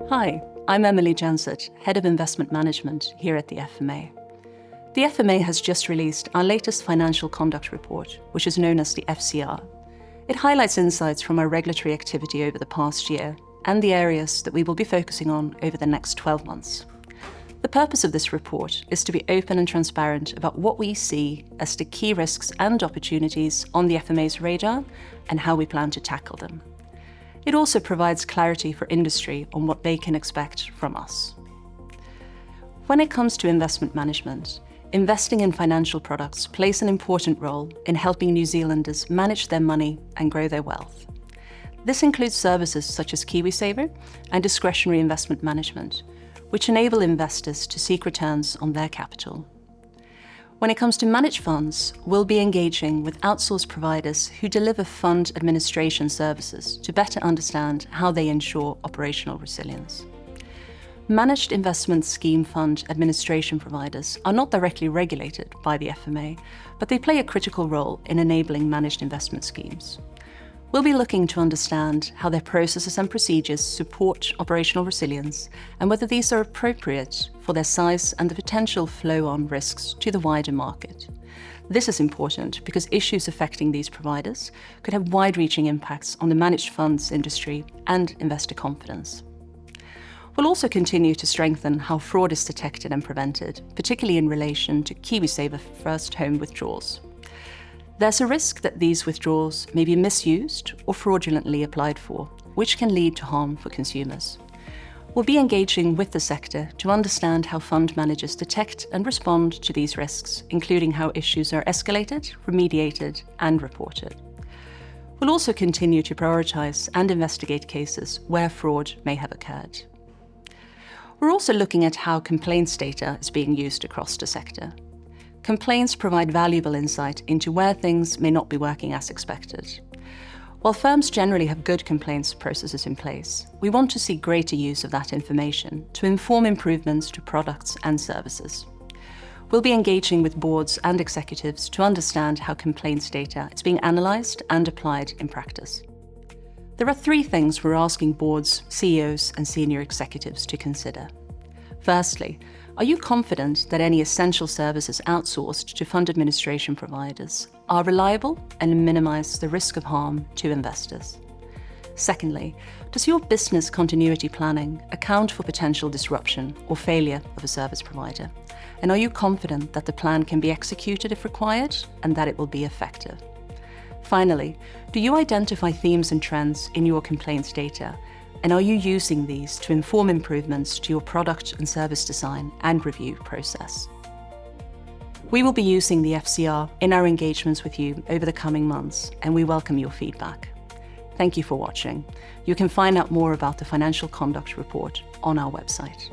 Hi, I'm Emily Jansett, Head of Investment Management here at the FMA. The FMA has just released our latest financial conduct report, which is known as the FCR. It highlights insights from our regulatory activity over the past year and the areas that we will be focusing on over the next 12 months. The purpose of this report is to be open and transparent about what we see as the key risks and opportunities on the FMA's radar and how we plan to tackle them. It also provides clarity for industry on what they can expect from us. When it comes to investment management, investing in financial products plays an important role in helping New Zealanders manage their money and grow their wealth. This includes services such as KiwiSaver and discretionary investment management, which enable investors to seek returns on their capital. When it comes to managed funds, we'll be engaging with outsourced providers who deliver fund administration services to better understand how they ensure operational resilience. Managed investment scheme fund administration providers are not directly regulated by the FMA, but they play a critical role in enabling managed investment schemes. We'll be looking to understand how their processes and procedures support operational resilience and whether these are appropriate for their size and the potential flow-on risks to the wider market. This is important because issues affecting these providers could have wide-reaching impacts on the managed funds industry and investor confidence. We'll also continue to strengthen how fraud is detected and prevented, particularly in relation to KiwiSaver first home withdrawals. There's a risk that these withdrawals may be misused or fraudulently applied for, which can lead to harm for consumers. We'll be engaging with the sector to understand how fund managers detect and respond to these risks, including how issues are escalated, remediated, and reported. We'll also continue to prioritise and investigate cases where fraud may have occurred. We're also looking at how complaints data is being used across the sector. Complaints provide valuable insight into where things may not be working as expected. While firms generally have good complaints processes in place, we want to see greater use of that information to inform improvements to products and services. We'll be engaging with boards and executives to understand how complaints data is being analysed and applied in practice. There are 3 things we're asking boards, CEOs, and senior executives to consider. Firstly, are you confident that any essential services outsourced to fund administration providers are reliable and minimise the risk of harm to investors? Secondly, does your business continuity planning account for potential disruption or failure of a service provider? And are you confident that the plan can be executed if required and that it will be effective? Finally, do you identify themes and trends in your complaints data? And are you using these to inform improvements to your product and service design and review process? We will be using the FCR in our engagements with you over the coming months, and we welcome your feedback. Thank you for watching. You can find out more about the Financial Conduct Report on our website.